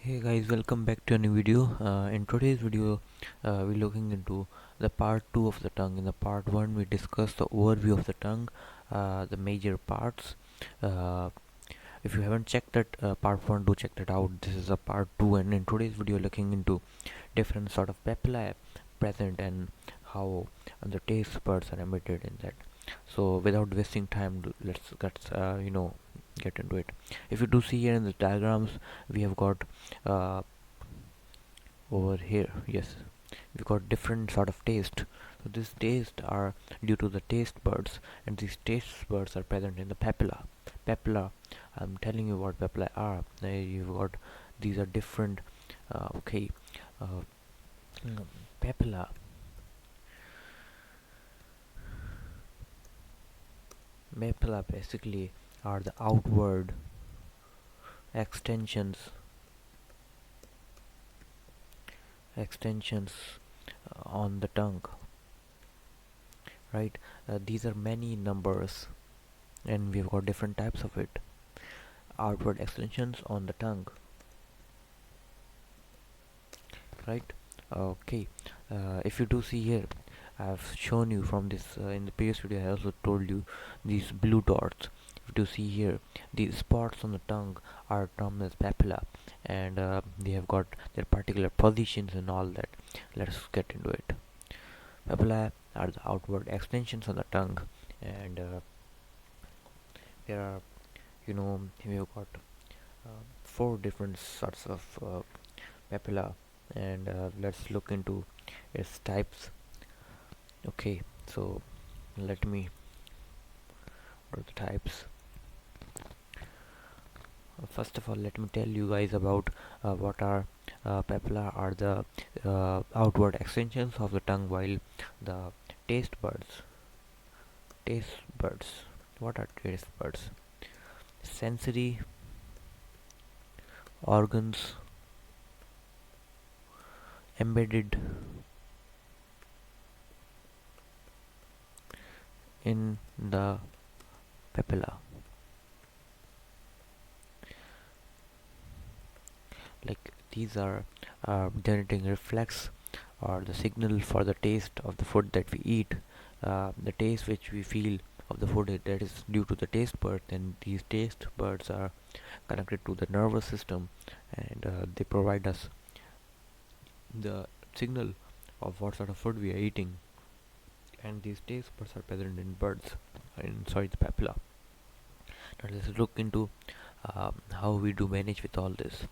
Hey guys, welcome back to a new video. In today's video, we're looking into the part 2 of the tongue. In the part 1, we discussed the overview of the tongue, the major parts. Uh, if you haven't checked that part 1, do check that out. This is a part 2, and in today's video, looking into different sort of papillae present and how the taste buds are emitted in that. So, without wasting time, let's get into it. If you do see here in the diagrams, we have got uh, over here, yes, we've got different sort of taste. So these taste are due to the taste buds, and these taste buds are present in the papilla. I'm telling you what papilla are. You've got, these are different. Okay, uh, papilla. Papilla basically are the outward extensions extensions on the tongue, right? These are many numbers, and we've got different types of it. Outward extensions on the tongue, right? Okay. If you do see here, I've shown you from this in the previous video. I also told you these blue dots. If you do see here, these spots on the tongue are termed as papilla, and they have got their particular positions and all that. Let's get into it. Papillae are the outward extensions on the tongue, and there are, we've got four different sorts of papilla, and let's look into its types. Okay, so let me go to the types. First of all, let me tell you guys about what are papilla are the outward extensions of the tongue, while the taste buds taste buds, what are taste buds? Sensory organs embedded in the papilla, like these are generating reflex or the signal for the taste of the food that we eat. The taste which we feel of the food, that is due to the taste buds, and these taste buds are connected to the nervous system, and they provide us the signal of what sort of food we are eating. And these taste buds are present in birds, inside the papilla. Now let's look into how we do manage with all this.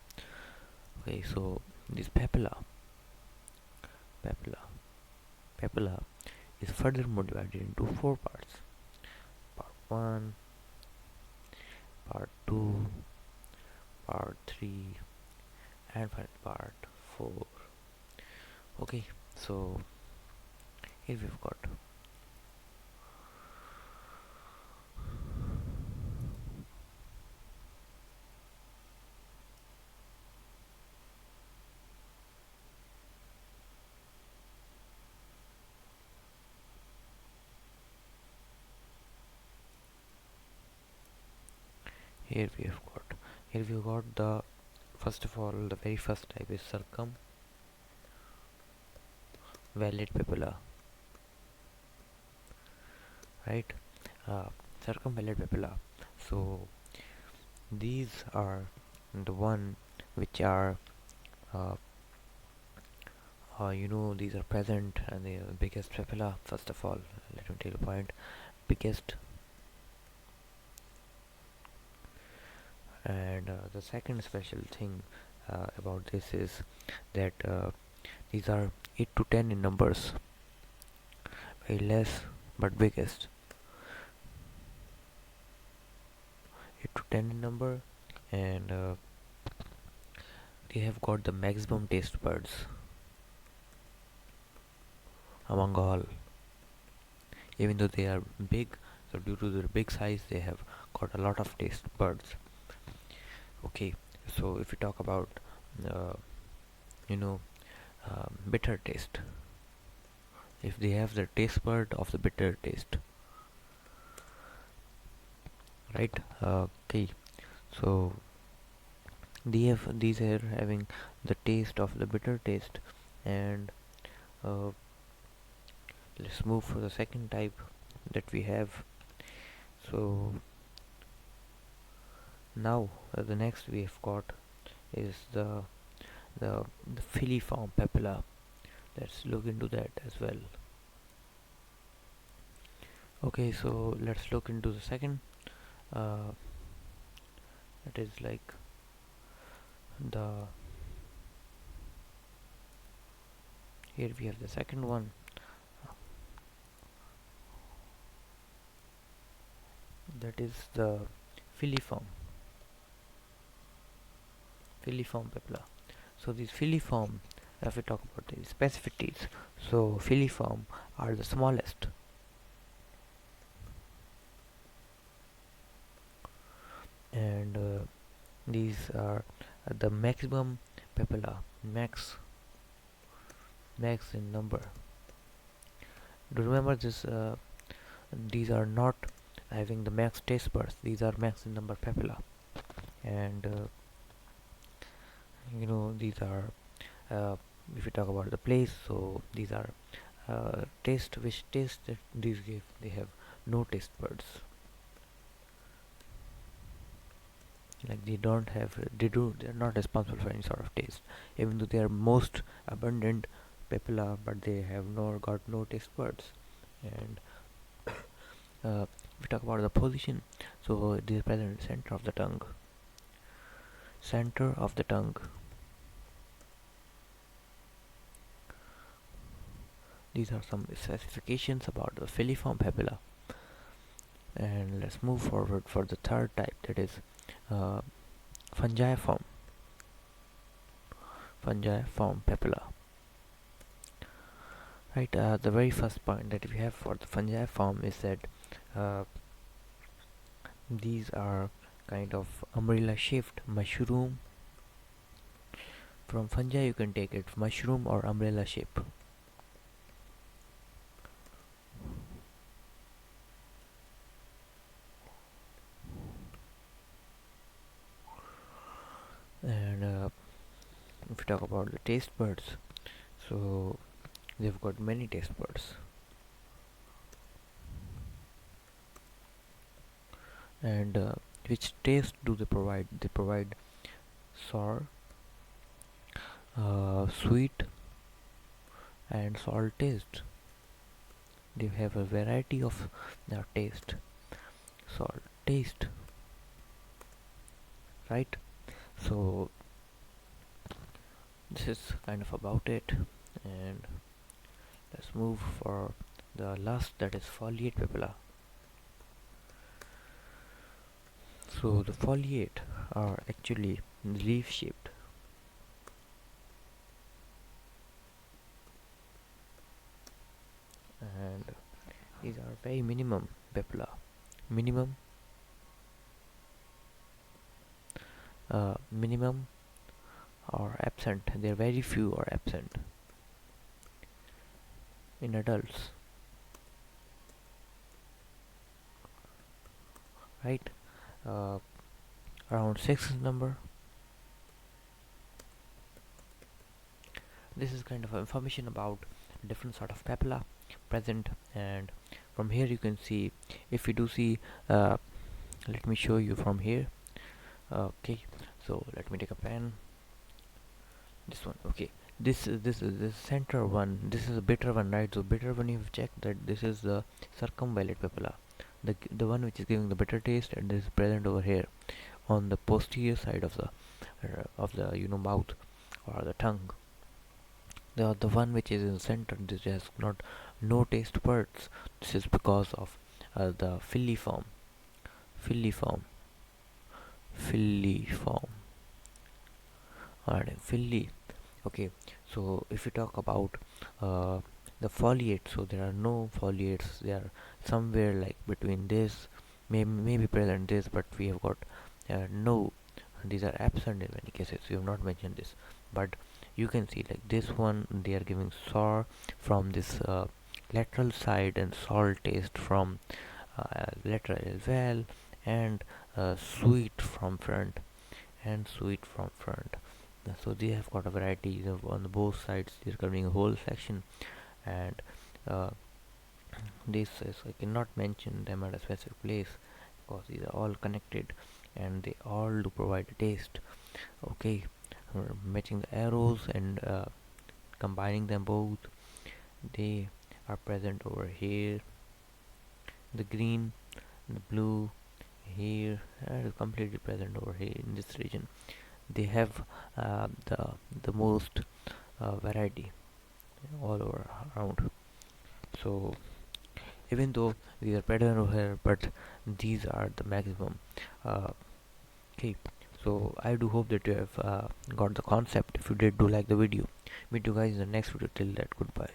Okay, so this papilla papilla is furthermore divided into four parts: part 1, part 2, part 3, and final part 4. Okay, so here we've got here we've got the, first of all, the very first type is circumvallate papilla, right? uh, Circumvallate papilla, so these are the one which are uh, these are present, and the biggest papilla. First of all, let me take a point: biggest. And the second special thing about this is that these are 8 to 10 in numbers, very less but biggest. 8 to 10 in number, and they have got the maximum taste buds among all, even though they are big. So due to their big size, they have got a lot of taste buds. Okay, so if we talk about uh, you know bitter taste, if they have the taste bud of the bitter taste, right? Okay, so these are having the taste of the bitter taste. And uh, let's move for the second type that we have. So now the next we have got is the filiform papilla. Let's look into that as well. Okay, so let's look into the second. uh, that is like the here we have the second one, that is the filiform filiform papilla. So these filiform, if we talk about the specificities, so filiform are the smallest, and these are the maximum papilla, max in number. Do remember this, these are not having the max taste buds, these are max in number papilla. And these are, if we talk about the place, so these are taste, which taste that these give, they have no taste buds, like they're not responsible for any sort of taste, even though they are most abundant papilla, but they have got no taste buds. And we talk about the position, so they are present in the center of the tongue. These are some specifications about the filiform papilla. And let's move forward for the third type, that is uh, fungiform papilla. Right, the very first point that we have for the fungiform is that uh, these are kind of umbrella shaped mushroom. From fungi you can take it mushroom or umbrella shape. And if we talk about the taste buds, so they've got many taste buds. And which taste do they provide? They provide sour, sweet, and salt taste. They have a variety of their taste, salt taste, right? So this is kind of about it. And let's move for the last, that is foliate papilla. So the foliate are actually leaf shaped, and these are very minimum papilla, minimum minimum or absent. They're very few or absent in adults, right? uh, Around 6 number. This is kind of information about different sort of papilla present. And from here you can see, if you do see, let me show you from here. Okay, so let me take a pen, this one. Okay, this is the center one, this is a bitter one, right? So bitter one, you've checked that this is the circumvallate papilla, the one which is giving the bitter taste, and this is present over here on the posterior side of the mouth or the tongue. The one which is in the center, this has not no taste buds. This is because of the filiform filiform and fili. Okay, so if you talk about uh, the foliate, so there are no foliates, they are somewhere like between this, maybe present this, but we have got no, these are absent in many cases, we have not mentioned this. But you can see like this one, they are giving sour from this lateral side and salt taste from lateral as well, and sweet from front. and sweet from front. So they have got a variety on the both sides. They're covering a whole section, and uh, this is, I cannot mention them at a specific place because these are all connected and they all do provide a taste. Okay, matching the arrows and combining them both, they are present over here. The green, the blue here are completely present over here in this region. They have the most variety all over around. So even though these are present over here, but these are the maximum. Uh, okay, so I do hope that you have got the concept. If you did, do like the video. Meet you guys in the next video. Till that, goodbye.